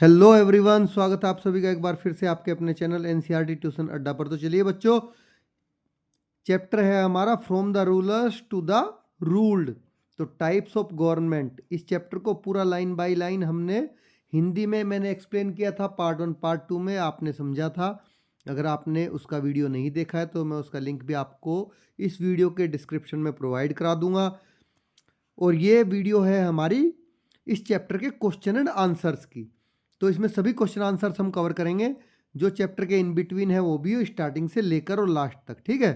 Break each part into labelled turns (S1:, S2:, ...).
S1: Hello everyone, स्वागत है आप सभी का एक बार फिर से आपके अपने चैनल एनसीईआरटी ट्यूशन अड्डा पर। तो चलिए बच्चों, चैप्टर है हमारा from the rulers to the ruled. तो टाइप्स ऑफ गवर्नमेंट, इस चैप्टर को पूरा लाइन बाय लाइन हमने हिंदी में मैंने एक्सप्लेन किया था। पार्ट 1 पार्ट 2 में आपने समझा था। अगर आपने उसका वीडियो नहीं देखा है तो मैं उसका लिंक भी आपको इस वीडियो के डिस्क्रिप्शन में प्रोवाइड करा दूंगा। और ये वीडियो है हमारी इस चैप्टर के क्वेश्चन एंड आंसर्स की। तो इसमें सभी क्वेश्चन आंसर्स हम कवर करेंगे। जो चैप्टर के इन बिटवीन है वो भी स्टार्टिंग से लेकर और लास्ट तक, ठीक है।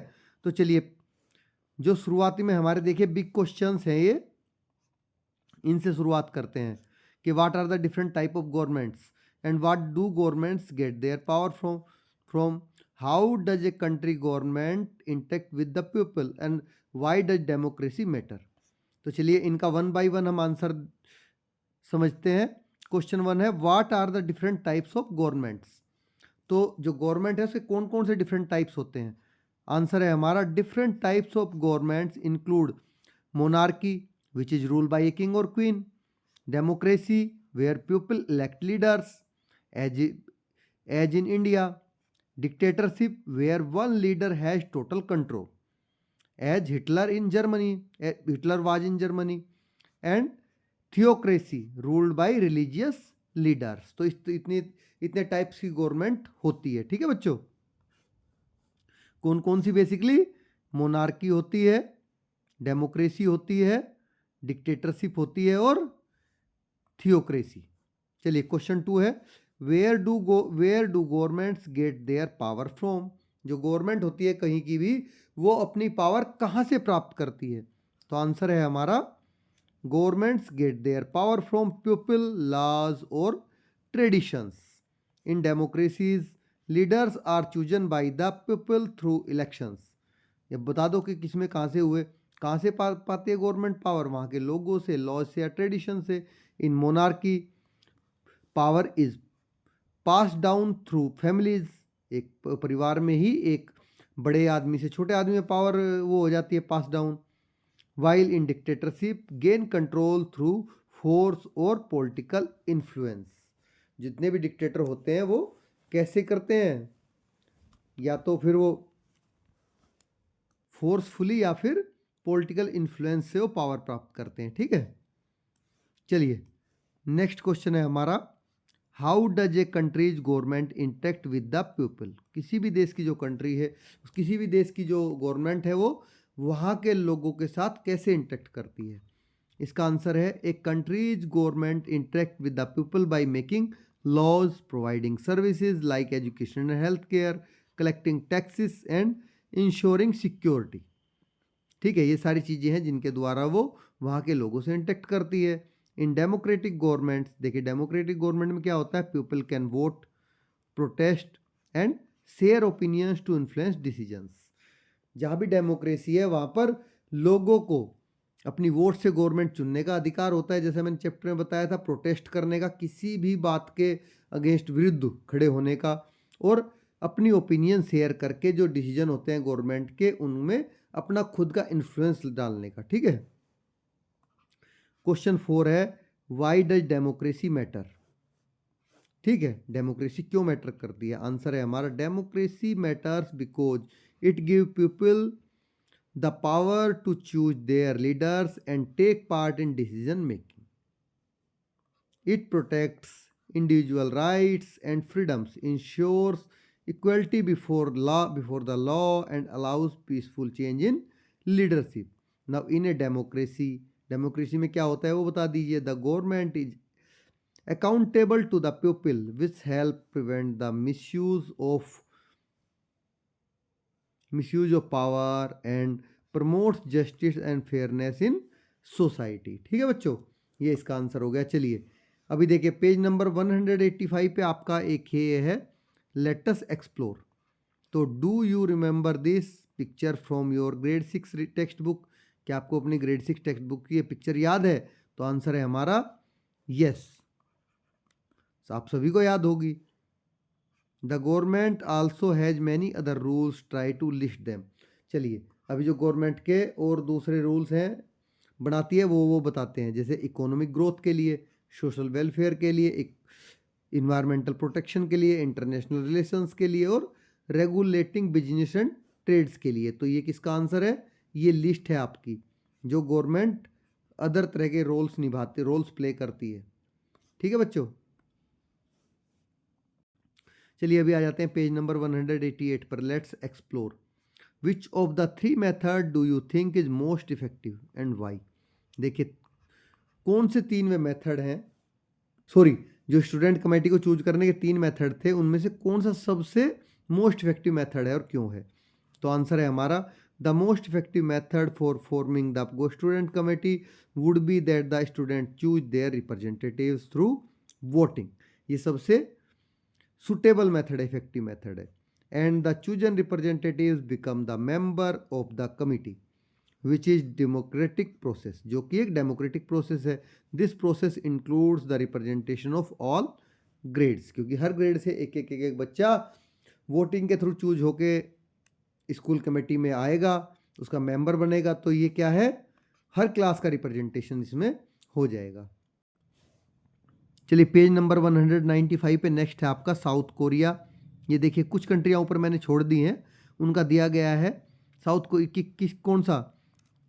S1: तो चलिए, जो शुरुआती में हमारे देखिए बिग क्वेश्चंस हैं, ये इनसे शुरुआत करते हैं कि what are the different type of governments and what do governments get their power from how does a country government interact with the people and why does democracy matter. तो चलिए इनका वन बाय वन हम answer समझते हैं। Question 1 है what are the different types of governments. तो जो government है उसके कौन कौन से डिफरेंट टाइप्स होते हैं। आंसर है हमारा different types of governments include monarchy which is rule by a king और queen, democracy where people elect leaders as in India, dictatorship where one leader has total control as Hitler was in Germany, and theocracy ruled by religious leaders. तो इतनी इतने types की government होती है, ठीक है बच्चों। कौन कौन सी? बेसिकली मोनार्की होती है, डेमोक्रेसी होती है, डिक्टेटरशिप होती है और थियोक्रेसी। चलिए क्वेश्चन 2 है where do governments get their power from. जो गवर्नमेंट होती है कहीं की भी, वो अपनी पावर कहाँ से प्राप्त करती है। तो आंसर है हमारा governments get their power from people, laws और traditions. In democracies leaders are chosen by the people through elections. ये बता दो कि किसमें कहाँ से हुए, कहाँ से पाती है गवर्नमेंट पावर, वहाँ के लोगों से, लॉज से या ट्रेडिशन से। In monarchy power is pass down through families. एक परिवार में ही एक बड़े आदमी से छोटे आदमी में पावर वो हो जाती है pass down. While in dictatorship gain control through force और पॉलिटिकल इन्फ्लुएंस। जितने भी डिक्टेटर होते हैं वो कैसे करते हैं, या तो फिर वो फोर्सफुली या फिर पॉलिटिकल इन्फ्लुएंस से वो पावर प्राप्त करते हैं, ठीक है। चलिए नेक्स्ट क्वेश्चन है हमारा how does A countries government interact with the people. किसी भी देश की जो कंट्री है, किसी भी देश की जो गवर्नमेंट है वो वहाँ के लोगों के साथ कैसे इंटरेक्ट करती है। इसका आंसर है a countries government interact with the people by making laws, providing services like education and health care, collecting taxes and ensuring security. ठीक है, ये सारी चीज़ें हैं जिनके द्वारा वो वहाँ के लोगों से इंटरेक्ट करती है। इन डेमोक्रेटिक गवर्नमेंट्स, देखिए डेमोक्रेटिक गवर्नमेंट में क्या होता है, people can vote, protest and share opinions to influence decisions. जहाँ भी डेमोक्रेसी है वहाँ पर लोगों को अपनी वोट से गवर्नमेंट चुनने का अधिकार होता है। जैसे मैंने चैप्टर में बताया था, प्रोटेस्ट करने का, किसी भी बात के अगेंस्ट विरुद्ध खड़े होने का, और अपनी ओपिनियन शेयर करके जो डिसीजन होते हैं गवर्नमेंट के उनमें अपना खुद का इन्फ्लुएंस डालने का, ठीक है। क्वेश्चन 4 है व्हाई डज डेमोक्रेसी मैटर। ठीक है, डेमोक्रेसी क्यों मैटर करती है। आंसर है हमारा democracy matters because it give people the power to choose their leaders and take part in decision making. It protects individual rights and freedoms, ensures equality before the law and allows peaceful change in leadership. Now in a democracy, democracy में क्या होता है वो बता दीजिए। The government is accountable to the people which help prevent the misuse of power and promotes justice and fairness in society। ठीक है बच्चों, ये इसका आंसर हो गया। चलिए अभी देखिए पेज नंबर 185 पे आपका एक ये है लेट अस एक्सप्लोर। तो do you remember this picture from your grade 6 text book. क्या आपको अपनी ग्रेड 6 टेक्स्ट बुक की ये पिक्चर याद है। तो आंसर है हमारा यस, आप सभी को याद होगी। The government also has many other rules, try to list them. चलिए अभी जो गवर्नमेंट के और दूसरे रूल्स हैं बनाती है वो बताते हैं। जैसे इकोनॉमिक ग्रोथ के लिए, सोशल वेलफेयर के लिए, इन्वायरमेंटल प्रोटेक्शन के लिए, इंटरनेशनल रिलेशंस के लिए और रेगुलेटिंग बिजनेस एंड ट्रेड्स के लिए। तो ये किसका आंसर है? ये लिस्ट है आपकी जो गवर्नमेंट अदर तरह के रोल्स प्ले करती है। ठीक है बच्चों, चलिए अभी आ जाते हैं पेज नंबर 188 पर। Let's explore which of the 3 method do you think is most effective and why. देखिए कौन से 3 वे मेथड हैं, सॉरी जो स्टूडेंट कमेटी को चूज करने के 3 मेथड थे उनमें से कौन सा सबसे मोस्ट इफेक्टिव मेथड है और क्यों है। तो आंसर है हमारा the most effective method for forming the student committee would be that the student choose there representatives through voting. ये सबसे सुटेबल मेथड है, इफेक्टिव मेथड है। And the chosen representatives become the member of the committee which is democratic process, जो कि एक democratic process है। This process includes the representation of all grades, क्योंकि हर grade से एक बच्चा वोटिंग के थ्रू चूज होके स्कूल कमेटी में आएगा, उसका मेंबर बनेगा। तो ये क्या है, हर क्लास का रिप्रेजेंटेशन इसमें हो जाएगा। चलिए पेज नंबर 195 पे नेक्स्ट है आपका साउथ कोरिया। ये देखिए कुछ कंट्रियां ऊपर मैंने छोड़ दी हैं, उनका दिया गया है साउथ को किस कौन सा,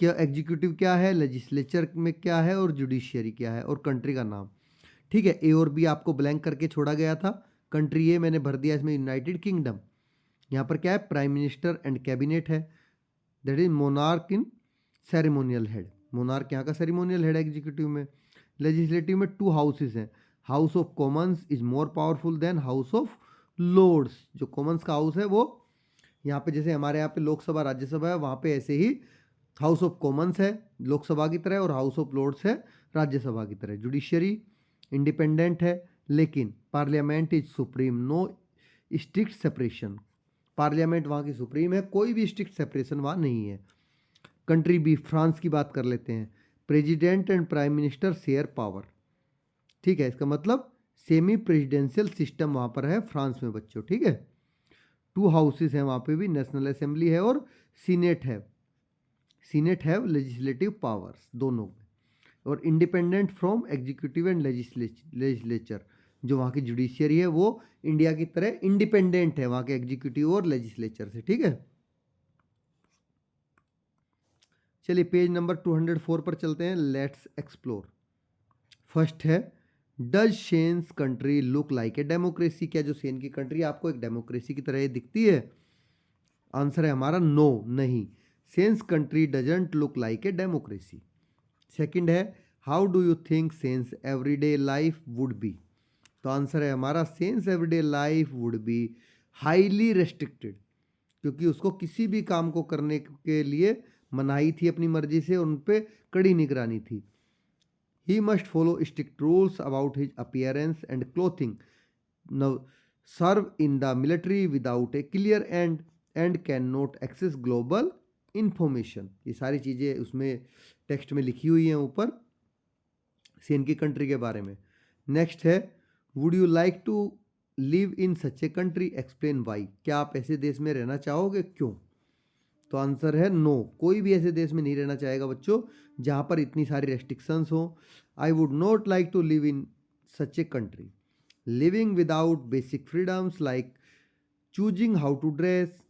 S1: क्या एग्जीक्यूटिव क्या है, लेजिस्लेचर में क्या है और जुडिशियरी क्या है और कंट्री का नाम। ठीक है, ए और बी आपको ब्लैंक करके छोड़ा गया था। कंट्री ए मैंने भर दिया इसमें यूनाइटेड किंगडम। यहाँ पर क्या है, प्राइम मिनिस्टर एंड कैबिनेट है, that is monarch in ceremonial head. Monarch यहाँ का सेरेमोनियल हेड एग्जीक्यूटिव में। लेजिस्लेटिव में 2 हाउसेज हैं, House of Commons is more powerful than House of Lords. जो कॉमन्स का हाउस है वो यहाँ पे जैसे हमारे यहाँ पे लोकसभा राज्यसभा है, वहाँ पे ऐसे ही हाउस ऑफ कॉमन्स है लोकसभा की तरह और हाउस ऑफ लॉर्ड्स है राज्यसभा की तरह। जुडिशरी इंडिपेंडेंट है, लेकिन parliament is supreme, no strict separation. Parliament वहाँ की सुप्रीम है, कोई भी स्ट्रिक्ट सेपरेशन वहाँ नहीं है। कंट्री बी फ्रांस की बात कर लेते हैं। President and prime minister share power. ठीक है, इसका मतलब सेमी प्रेसिडेंशियल सिस्टम वहाँ पर है फ्रांस में बच्चों। ठीक है, 2 हाउसेस हैं वहाँ पे भी, नेशनल असेंबली है और सीनेट है। सीनेट हैव लेजिस्लेटिव पावर्स दोनों में, और independent from executive and legislature. जो वहाँ की जुडिशियरी है वो इंडिया की तरह इंडिपेंडेंट है वहाँ के एग्जीक्यूटिव और लेजिस्लेचर से। ठीक है, चलिए पेज नंबर 204 पर चलते हैं। Let's explore. फर्स्ट है does sense country look like a democracy. क्या जो सेन की कंट्री आपको एक डेमोक्रेसी की तरह दिखती है? आंसर है हमारा नो, नहीं। Sen's country doesn't look like a democracy. Second है how do you think Sen's everyday life would be. तो आंसर है हमारा Sen's everyday life would be highly restricted, क्योंकि उसको किसी भी काम को करने के लिए मनाही थी अपनी मर्जी से, उन पे कड़ी निगरानी थी। He must follow strict rules about his appearance and clothing, serve in the military without a clear and can not access global information. ये सारी चीज़ें उसमें टेक्स्ट में लिखी हुई हैं ऊपर सेन की कंट्री के बारे में। नेक्स्ट है would you like to live in such a country, explain why. क्या आप ऐसे देश में रहना चाहोगे, क्यों? तो आंसर है नो, कोई भी ऐसे देश में नहीं रहना चाहेगा बच्चों जहाँ पर इतनी सारी रेस्ट्रिक्शंस हो। I would not like to live in such a country living without basic freedoms like choosing how to dress,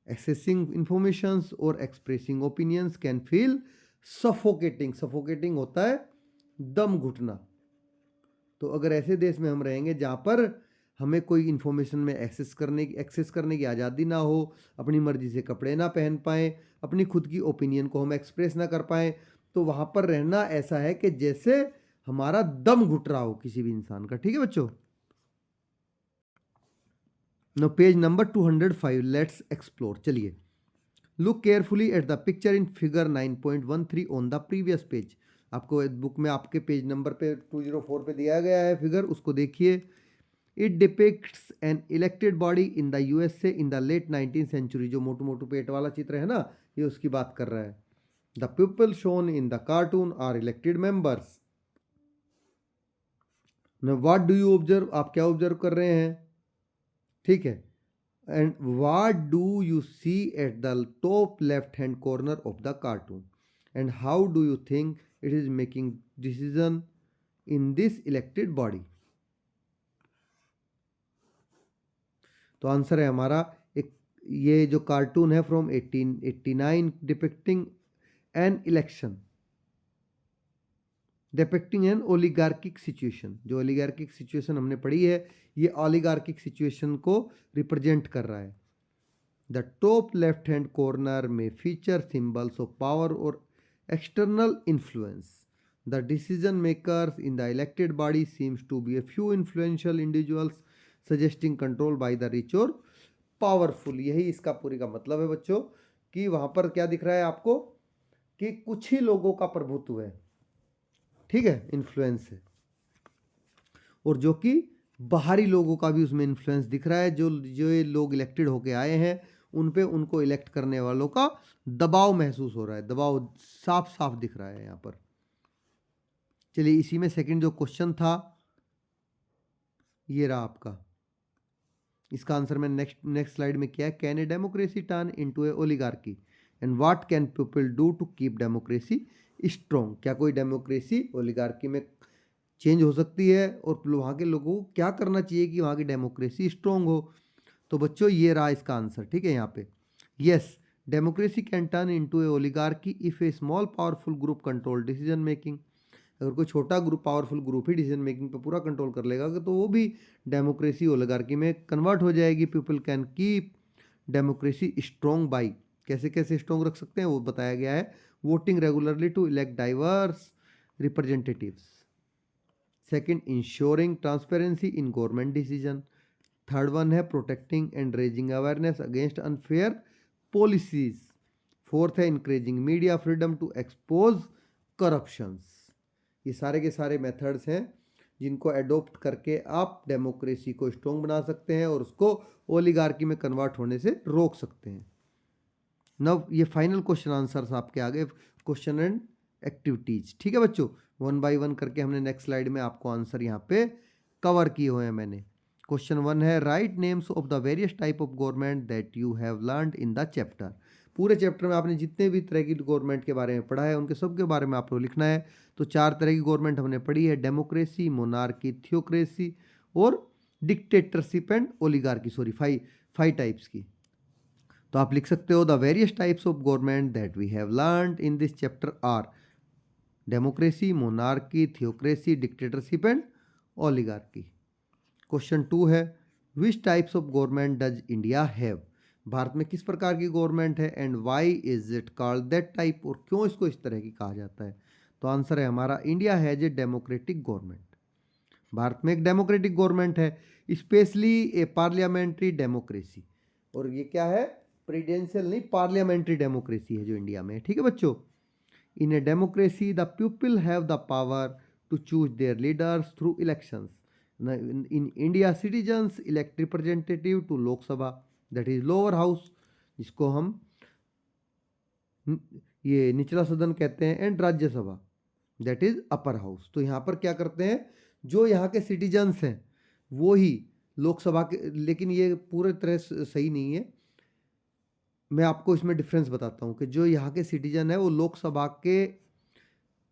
S1: accessing informations और expressing opinions can feel suffocating. Suffocating होता है दम घुटना। तो अगर ऐसे देश में हम रहेंगे जहाँ पर हमें कोई इन्फॉर्मेशन में एक्सेस करने की आज़ादी ना हो, अपनी मर्जी से कपड़े ना पहन पाएँ, अपनी खुद की ओपिनियन को हम एक्सप्रेस ना कर पाएँ, तो वहाँ पर रहना ऐसा है कि जैसे हमारा दम घुट रहा हो किसी भी इंसान का। ठीक है बच्चों, no page number 205 let's explore. चलिए look carefully at the picture in figure 9.13 on the previous page. आपको बुक में आपके पेज नंबर पे 204 पे दिया गया है फिगर, उसको देखिए। It depicts an elected body in the USA in the late 19th century. जो मोटू मोटू पेट वाला चित्र है ना, ये उसकी बात कर रहा है। The people shown in the cartoon are elected members. What do you observe, आप क्या ऑब्जर्व कर रहे हैं? ठीक है, and what do you see at the top left hand corner of the cartoon, and how do you think it is making decision in this elected body? तो answer है हमारा एक, ये जो कार्टून है from 1889 depicting an election, depicting an oligarchic situation. जो oligarchic situation हमने पढ़ी है, ये ओलिगार्किक सिचुएशन को रिप्रेजेंट कर रहा है। The top left hand corner में फीचर सिंबल्स ऑफ पावर और external influence. The decision makers in the elected body seems to be a few influential individuals suggesting control by the rich or powerful. यही इसका पूरी का मतलब है बच्चों, कि वहां पर क्या दिख रहा है आपको कि कुछ ही लोगों का प्रभुत्व है, ठीक है, इन्फ्लुएंस है, और जो कि बाहरी लोगों का भी उसमें इन्फ्लुएंस दिख रहा है। जो जो ये लोग इलेक्टेड होके आए हैं उन पे उनको इलेक्ट करने वालों का दबाव महसूस हो रहा है, दबाव साफ साफ दिख रहा है यहाँ पर। चलिए इसी में सेकंड जो क्वेश्चन था ये रहा आपका, इसका आंसर मैं नेक्स्ट स्लाइड में किया है। Can a democracy turn into a oligarchy and what can people do to keep democracy strong. क्या कोई डेमोक्रेसी ओलिगार्की में चेंज हो सकती है, और वहाँ के लोगों को क्या करना चाहिए कि वहाँ की डेमोक्रेसी स्ट्रॉन्ग हो। तो बच्चों ये रहा इसका आंसर, ठीक है। यहाँ पे yes, democracy can turn into a oligarchy if A small powerful group control decision making. अगर कोई छोटा ग्रुप, पावरफुल ग्रुप ही डिसीजन मेकिंग पे पूरा कंट्रोल कर लेगा तो वो भी डेमोक्रेसी ओलिगार्की में कन्वर्ट हो जाएगी। People can keep democracy strong by, कैसे कैसे स्ट्रॉन्ग रख सकते हैं वो बताया गया है। Voting regularly to elect diverse representatives. Second, ensuring transparency in government decision. Third one है protecting and raising awareness against unfair policies. Fourth है encouraging media freedom to expose corruptions. ये सारे के सारे मेथड्स हैं जिनको एडोप्ट करके आप डेमोक्रेसी को स्ट्रॉन्ग बना सकते हैं और उसको ओलिगार्की में कन्वर्ट होने से रोक सकते हैं। नव ये फाइनल क्वेश्चन आंसर्स आपके आगे, क्वेश्चन एंड एक्टिविटीज, ठीक है बच्चों। वन बाय वन करके हमने नेक्स्ट स्लाइड में आपको आंसर यहाँ पे कवर किए हुए हैं मैंने। क्वेश्चन 1 है right names of the various type of government that you have learned in the chapter. पूरे चैप्टर में आपने जितने भी तरह की गवर्नमेंट के बारे में पढ़ा है उनके सब के बारे में आपको लिखना है। तो 4 तरह की गवर्नमेंट हमने पढ़ी है, डेमोक्रेसी, मोनार्की, थियोक्रेसी और dictatorship and oligarchy. Sorry, 5 types की। तो आप लिख सकते हो the various types of government that we have learned in this chapter are democracy, monarchy, theocracy, dictatorship and oligarchy. Question 2 है which types of government does India have. Bharat में किस प्रकार की गवर्नमेंट है and why is it called that type, और क्यों इसको इस तरह की कहा जाता है। तो आंसर है हमारा India has a democratic government. Bharat में एक डेमोक्रेटिक गवर्नमेंट है, स्पेशली ए पार्लियामेंट्री डेमोक्रेसी। और ये क्या है, प्रेसिडेंशियल नहीं, पार्लियामेंट्री डेमोक्रेसी है जो इंडिया में है, ठीक है बच्चों। In a democracy the people have the power to choose their leaders through elections. In India, citizens elect representative to Lok Sabha, that is lower house, जिसको हम ये निचला सदन कहते हैं, and Rajya Sabha that is upper house. तो यहाँ पर क्या करते हैं, जो यहाँ के सिटीजन्स हैं वो ही लोकसभा के, लेकिन ये पूरे तरह सही नहीं है। मैं आपको इसमें डिफरेंस बताता हूँ कि जो यहाँ के सिटीजन है वो लोकसभा के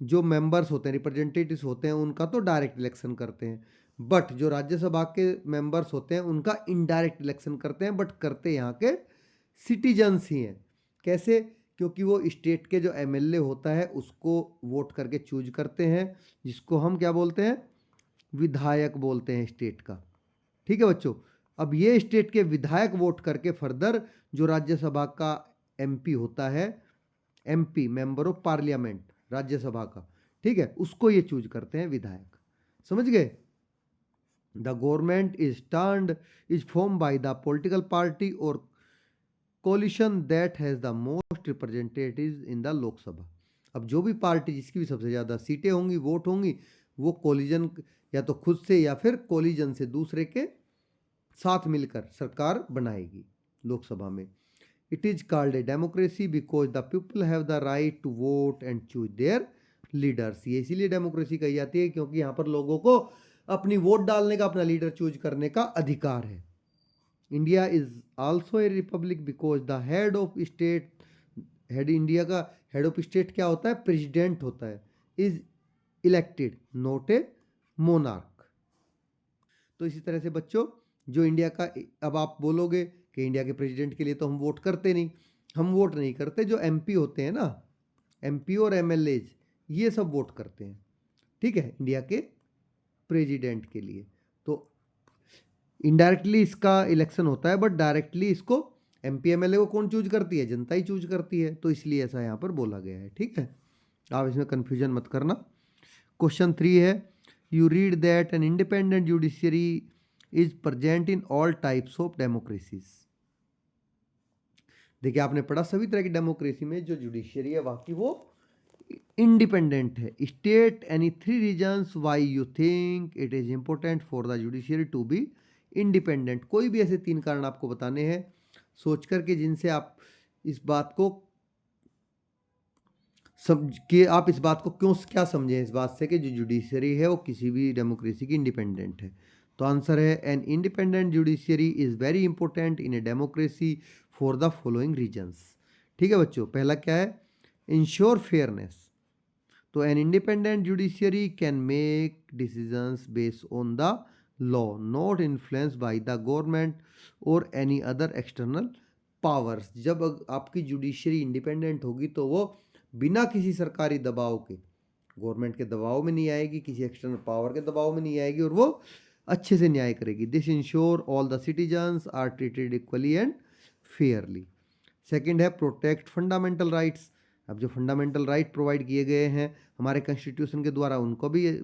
S1: जो मेंबर्स होते हैं, रिप्रेजेंटेटिव्स होते हैं, उनका तो डायरेक्ट इलेक्शन करते हैं, बट जो राज्यसभा के मेंबर्स होते हैं उनका इनडायरेक्ट इलेक्शन करते हैं, बट करते यहाँ के सिटीजन्स ही हैं। कैसे, क्योंकि वो स्टेट के जो एमएलए होता है उसको वोट करके चूज करते हैं, जिसको हम क्या बोलते हैं, विधायक बोलते हैं स्टेट का, ठीक है बच्चों। अब ये स्टेट के विधायक वोट करके फर्दर जो राज्यसभा का एमपी होता है, MP member of parliament Rajya Sabha का, ठीक है, उसको ये चूज करते हैं विधायक। समझ गए। The government is form by the political party और coalition that has the most representatives in the Lok Sabha. अब जो भी पार्टी जिसकी भी सबसे ज़्यादा सीटें होंगी, वोट होंगी, वो कोलिजन या तो खुद से या फिर कोलिजन से दूसरे के साथ मिलकर सरकार बनाएगी लोकसभा में। It is called a democracy because the people have the right to vote and choose their leaders. ये इसीलिए डेमोक्रेसी कही जाती है क्योंकि यहाँ पर लोगों को अपनी वोट डालने का, अपना लीडर चूज करने का अधिकार है। India is also a Republic because the head of state, head India का हेड ऑफ स्टेट क्या होता है, प्रेसिडेंट होता है, is elected not a monarch. तो इसी तरह से बच्चों जो इंडिया का, अब आप बोलोगे कि इंडिया के प्रेसिडेंट के लिए तो हम वोट करते नहीं, हम वोट नहीं करते, जो एमपी होते हैं ना, एमपी और एमएलएज, ये सब वोट करते हैं, ठीक है, इंडिया के प्रेसिडेंट के लिए। तो इनडायरेक्टली इसका इलेक्शन होता है, बट डायरेक्टली इसको एमपी एमएलए को कौन चूज करती है? जनता ही चूज करती है, तो इसलिए ऐसा यहाँ पर बोला गया है, ठीक है। आप इसमें कंफ्यूजन मत करना। क्वेश्चन 3 है, you read that an independent judiciary is present in all types of democracies. देखिए, आपने पढ़ा सभी तरह की डेमोक्रेसी में जो जुडिशियरी है वहाँ की वो इंडिपेंडेंट है। State any 3 reasons why you think it is important for the judiciary to be independent. कोई भी ऐसे 3 कारण आपको बताने हैं सोच करके, जिनसे आप इस बात को समझ के, आप इस बात को क्यों क्या समझें इस बात से कि जो जुडिशरी है वो किसी भी डेमोक्रेसी की इंडिपेंडेंट है। तो आंसर है, an independent judiciary is very important in a democracy for the following reasons. ठीक है बच्चों, पहला क्या है? Ensure fairness. तो an independent judiciary can make decisions based on the law, not influence by the government और any other external powers. जब आपकी जुडिशरी इंडिपेंडेंट होगी तो वो बिना किसी सरकारी दबाव के, गवर्नमेंट के दबाव में नहीं आएगी, किसी एक्सटर्नल पावर के दबाव में नहीं आएगी, और वो अच्छे से न्याय करेगी। This ensure all the citizens are treated equally and fairly. Second है, प्रोटेक्ट फंडामेंटल राइट्स। अब जो फंडामेंटल राइट प्रोवाइड किए गए हैं हमारे कॉन्स्टिट्यूशन के द्वारा, उनको भी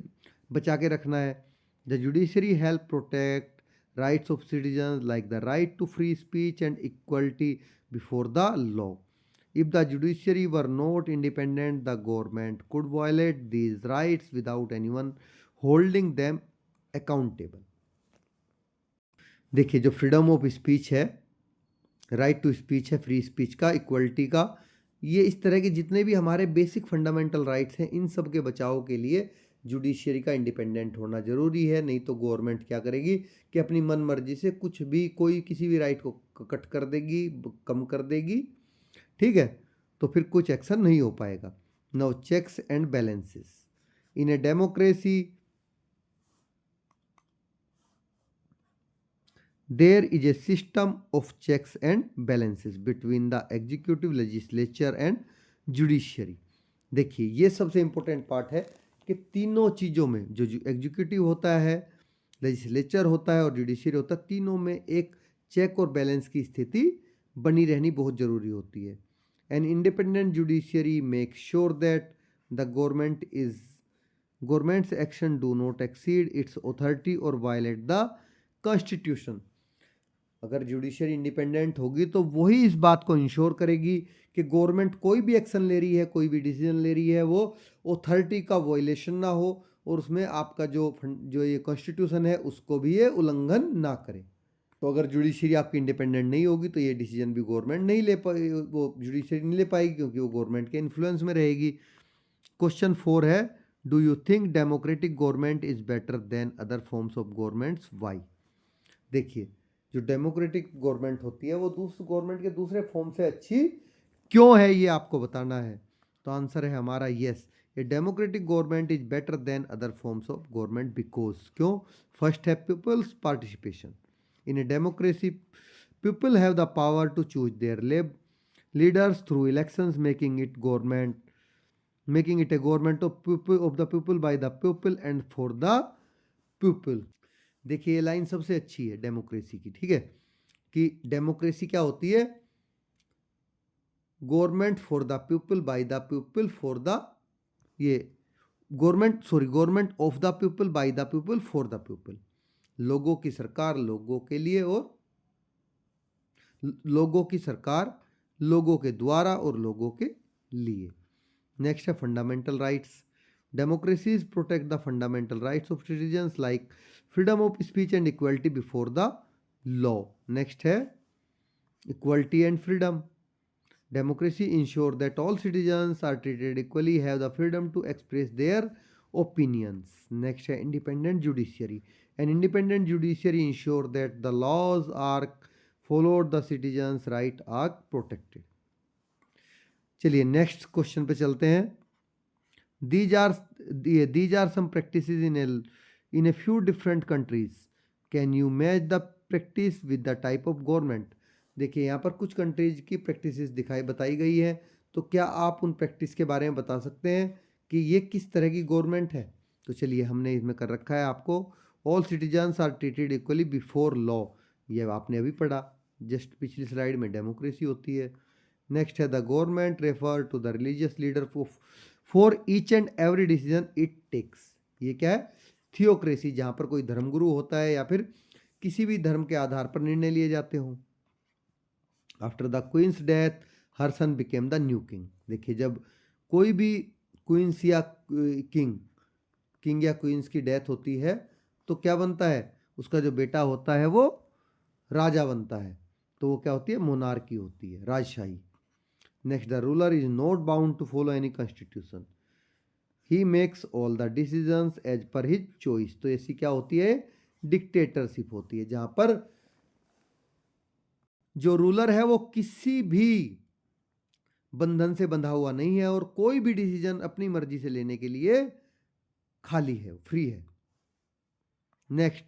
S1: बचा के रखना है। The judiciary help protect rights of citizens like the right to free speech and equality before the law. If the judiciary were not independent, the government could violate these rights without anyone holding them accountable. देखिए, जो freedom of speech है, right to speech है, free speech का, equality का, ये इस तरह के जितने भी हमारे बेसिक फंडामेंटल राइट्स हैं, इन सब के बचाव के लिए जुडिशियरी का इंडिपेंडेंट होना जरूरी है। नहीं तो गवर्नमेंट क्या करेगी कि अपनी मन मर्जी से कुछ भी, कोई किसी भी राइट को कट कर देगी, कम कर देगी, ठीक है, तो फिर कुछ एक्शन नहीं हो पाएगा। Now checks and balances in a democracy, there is a system of checks and balances between the executive, legislature and judiciary. देखिए, ये सबसे इंपॉर्टेंट पार्ट है कि तीनों चीज़ों में, जो एग्जीक्यूटिव होता है, लेजिस्लेचर होता है और जुडिशियरी होता है, तीनों में एक चेक और बैलेंस की स्थिति बनी रहनी बहुत ज़रूरी होती है। An independent judiciary makes sure that the government's action do not exceed its authority or violate the constitution. अगर जुडिशरी इंडिपेंडेंट होगी तो वही इस बात को इंश्योर करेगी कि गवर्नमेंट कोई भी एक्शन ले रही है, कोई भी डिसीजन ले रही है, वो ऑथोरिटी का वॉयलेशन ना हो और उसमें आपका जो ये कॉन्स्टिट्यूशन है उसको भी ये उल्लंघन ना करे। तो अगर जुडिशरी आपकी इंडिपेंडेंट नहीं होगी तो ये डिसीजन भी गवर्नमेंट नहीं ले पाएगी, वो जुडिशरी नहीं ले पाएगी, क्योंकि वो गवर्नमेंट के इन्फ्लुएंस में रहेगी। क्वेश्चन 4 है, do you think democratic government is better than other forms of governments, why? देखिए, जो डेमोक्रेटिक गवर्नमेंट होती है वो दूसरे गवर्नमेंट के दूसरे फॉर्म से अच्छी क्यों है, ये आपको बताना है। तो आंसर है हमारा yes, a democratic government is better than other forms of government. Because क्यों? फर्स्ट है peoples participation. In a democracy, people have the power to choose their leaders through elections, making it a government of the people, by the people and for the people. देखिए, ये line सबसे अच्छी है democracy की, ठीक है, कि democracy क्या होती है? Government for the people, by the people, for the, ये government of the people, by the people, for the people. लोगों की सरकार लोगों के लिए, और लोगों की सरकार लोगों के द्वारा और लोगों के लिए। नेक्स्ट है fundamental rights. Democracies protect the fundamental rights of citizens like freedom of speech and equality before the law. Next है equality and freedom. Democracy ensure that all citizens are treated equally, have the freedom to express their opinions. Next है independent judiciary. An independent judiciary ensure that the laws are followed, the citizens' right are protected. चलिए next question पे चलते हैं। These are some practices in a few different countries. Can you match the practice with the type of government. देखिए यहाँ पर कुछ countries की practices बताई गई है, तो क्या आप उन प्रैक्टिस के बारे में बता सकते हैं कि ये किस तरह की गवर्नमेंट है? तो चलिए हमने इसमें कर रखा है आपको, all citizens are treated equally before law, ये आपने अभी पढ़ा जस्ट पिछली स्लाइड में, डेमोक्रेसी होती है। नेक्स्ट है the government refer to the religious leader for each and every decision it takes, ये क्या है? थियोक्रेसी, जहाँ पर कोई धर्मगुरु होता है या फिर किसी भी धर्म के आधार पर निर्णय लिए जाते हों। After the queen's death her son became the new king. देखिए जब कोई भी क्वींस या किंग या क्वींस की डेथ होती है तो क्या बनता है? उसका जो बेटा होता है वो राजा बनता है, तो वो क्या होती है? मोनार्की होती है, राजशाही। Next, the ruler is not bound to follow any constitution, he makes all the decisions as per his choice. तो ऐसी क्या होती है? डिक्टेटरशिप होती है, जहां पर जो रूलर है वो किसी भी बंधन से बंधा हुआ नहीं है और कोई भी डिसीजन अपनी मर्जी से लेने के लिए खाली है, फ्री है। Next,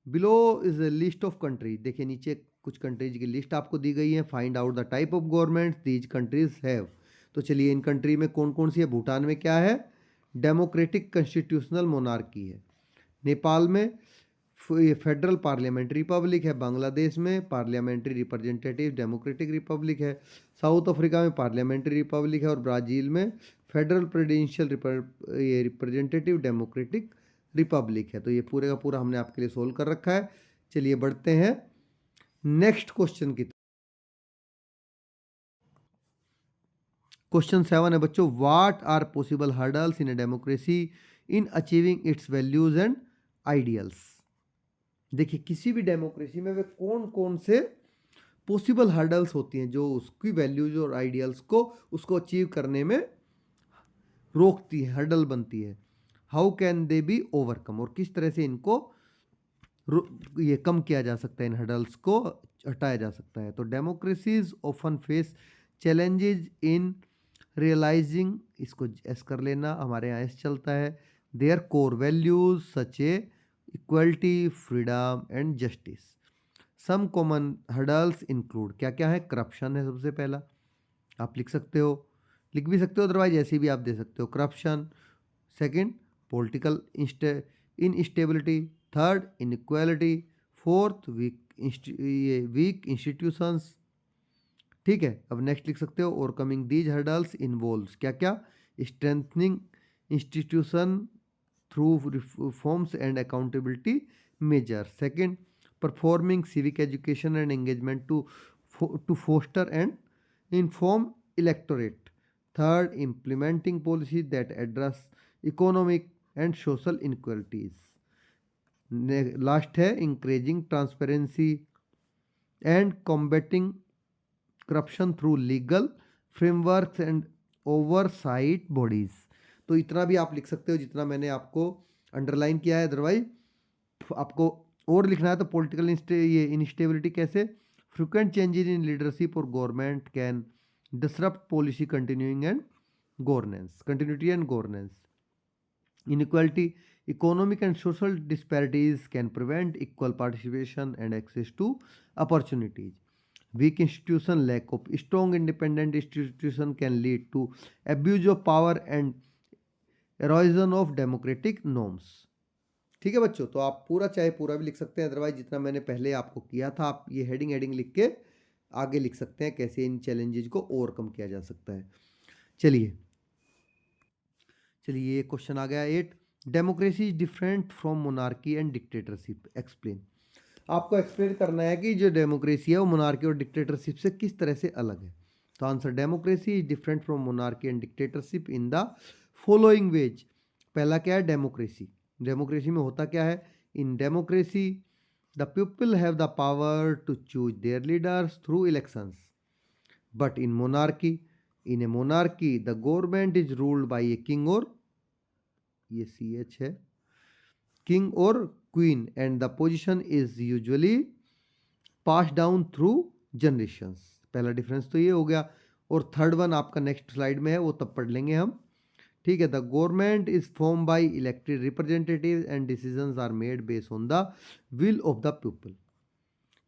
S1: below is a list of countries. देखिए नीचे कुछ कंट्रीज की लिस्ट आपको दी गई है। Find out the type of government these countries have. तो चलिए इन कंट्री में कौन कौन सी है? भूटान में क्या है? डेमोक्रेटिक कॉन्स्टिट्यूशनल मोनार्की है। नेपाल में फेडरल पार्लियामेंट्री रिपब्लिक है। बांग्लादेश में पार्लियामेंट्री रिप्रेजेंटेटिव डेमोक्रेटिक रिपब्लिक है। साउथ अफ्रीका में पार्लियामेंट्री रिपब्लिक है और ब्राज़ील में federal presidential representative democratic Republic है। तो ये पूरे का पूरा हमने आपके लिए सोल्व कर रखा है। चलिए बढ़ते हैं नेक्स्ट क्वेश्चन की। क्वेश्चन 7 है बच्चों, what are possible hurdles in a democracy in achieving its values and ideals. देखिए किसी भी डेमोक्रेसी में वे कौन कौन से पॉसिबल हर्डल्स होती हैं जो उसकी वैल्यूज और आइडियल्स को उसको अचीव करने में रोकती है, हर्डल बनती है। How can they be overcome, और किस तरह से इनको ये कम किया जा सकता है, इन हर्डल्स को हटाया जा सकता है। तो democracies often face challenges in realising, इसको एस कर लेना, हमारे यहाँ एस चलता है, their core values such a equality, freedom and justice. Some common hurdles include, क्या क्या है? करप्शन है सबसे पहला, आप लिख सकते हो, लिख भी सकते हो अदरवाइज ऐसे भी आप दे सकते हो, corruption. Second, political instability. Third, inequality. Fourth, weak institutions. ठीक है, अब नेक्स्ट लिख सकते हो, ओवरकमिंग दीज हर्डल्स इन्वॉल्व्स, क्या क्या? Strengthening institution through reforms and accountability measure. Second, performing civic education and engagement to foster and inform electorate. Third, implementing policies that address economic and social inequalities. Last है encouraging transparency and combating corruption through legal frameworks and oversight bodies. तो इतना भी आप लिख सकते हो जितना मैंने आपको अंडरलाइन किया है, अदरवाइज आपको और लिखना है तो पॉलिटिकल ये इनस्टेबिलिटी कैसे? फ्रिक्वेंट चेंजेस इन लीडरशिप और government can disrupt policy continuity and governance. Inequality, economic and social disparities can prevent equal participation and access to opportunities. Weak institution, lack of strong independent institution can lead to abuse of power and erosion of democratic norms. ठीक है बच्चों, तो आप पूरा चाहे पूरा भी लिख सकते हैं, अदरवाइज जितना मैंने पहले आपको किया था आप ये हेडिंग लिख के आगे लिख सकते हैं कैसे इन चैलेंजेस को ओवरकम किया जा सकता है। चलिए ये क्वेश्चन आ गया 8, democracy is different from monarchy and dictatorship, explain. आपको एक्सप्लेन करना है कि जो डेमोक्रेसी है वो मोनार्की और डिक्टेटरशिप से किस तरह से अलग है। तो answer, democracy is different from monarchy and dictatorship in the following ways. पहला क्या है? डेमोक्रेसी। डेमोक्रेसी में होता क्या है? In democracy the people have the power to choose their leaders through elections, but in a monarchy the government is ruled by a king, और ये CH है, किंग और queen, and the position is usually pass down through generations. पहला difference तो ये हो गया। और थर्ड वन आपका नेक्स्ट स्लाइड में है, वो तब पढ़ लेंगे हम। ठीक है, the government is form by elected representative and decisions are made based on the will of the people.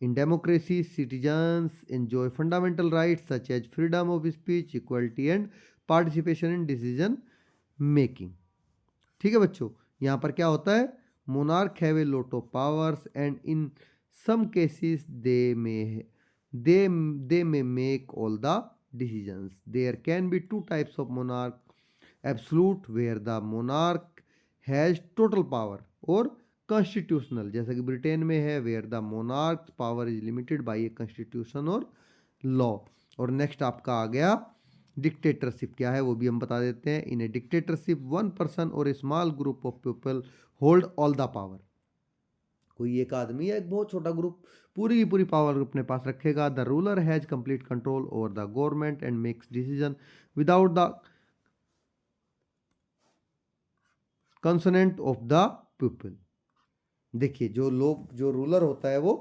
S1: In democracy, citizens enjoy fundamental rights such as freedom of speech, equality and participation in decision making. ठीक है बच्चों, यहाँ पर क्या होता है, monarch have a lot of powers and in some cases they may make all the decisions. There can be two types of monarch, absolute where the monarch has total power और constitutional जैसा कि Britain में है where the monarch power is limited by a constitution और law. और next आपका आ गया डिक्टेटरशिप, क्या है वो भी हम बता देते हैं। In a dictatorship one person और a small group of people hold all the power. कोई एक आदमी या एक बहुत छोटा ग्रुप पूरी की पूरी पावर अपने पास रखेगा। The ruler has complete control over the government and makes decision without the consonant of the people. देखिए जो रूलर होता है वो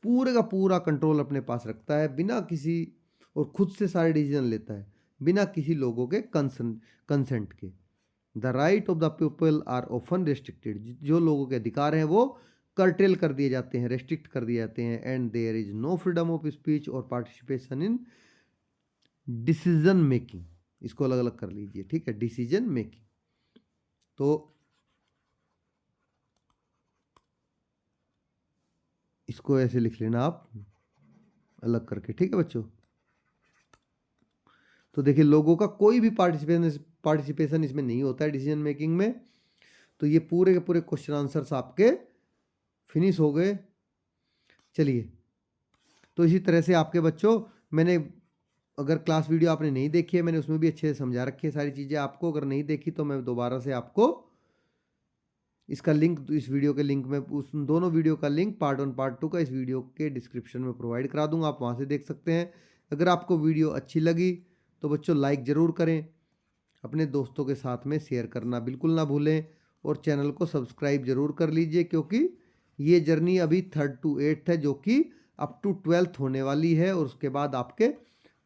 S1: पूरे का पूरा कंट्रोल अपने पास रखता है बिना किसी, और खुद से सारे डिसीजन लेता है बिना किसी लोगों के कंसेंट के। The right of the people are often restricted, जो लोगों के अधिकार हैं वो कर्टेल कर दिए जाते हैं, रेस्ट्रिक्ट कर दिए जाते हैं। And there is no freedom of speech और पार्टिसिपेशन इन डिसीजन मेकिंग। इसको अलग अलग कर लीजिए, ठीक है, डिसीजन मेकिंग। तो इसको ऐसे लिख लेना आप अलग करके, ठीक है बच्चों। तो देखिए लोगों का कोई भी पार्टिसिपेशन इसमें नहीं होता है डिसीजन मेकिंग में। तो ये पूरे के पूरे क्वेश्चन आंसर्स आपके फिनिश हो गए। चलिए, तो इसी तरह से आपके बच्चों, मैंने अगर क्लास वीडियो आपने नहीं देखी है, मैंने उसमें भी अच्छे से समझा रखी है सारी चीज़ें आपको। अगर नहीं देखी तो मैं दोबारा से आपको इसका लिंक, इस वीडियो के लिंक में, उस दोनों वीडियो का लिंक पार्ट 1 पार्ट 2 का इस वीडियो के डिस्क्रिप्शन में प्रोवाइड करा दूंगा, आप वहाँ से देख सकते हैं। अगर आपको वीडियो अच्छी लगी तो बच्चों लाइक ज़रूर करें, अपने दोस्तों के साथ में शेयर करना बिल्कुल ना भूलें, और चैनल को सब्सक्राइब ज़रूर कर लीजिए, क्योंकि ये जर्नी अभी 3rd to 8th है, जो कि अप टू 12th होने वाली है। और उसके बाद आपके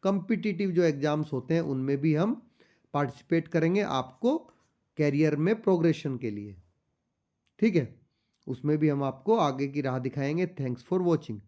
S1: कम्पिटिटिव जो एग्ज़ाम्स होते हैं उनमें भी हम पार्टिसिपेट करेंगे आपको कैरियर में प्रोग्रेशन के लिए, ठीक है, उसमें भी हम आपको आगे की राह दिखाएंगे। Thanks for watching.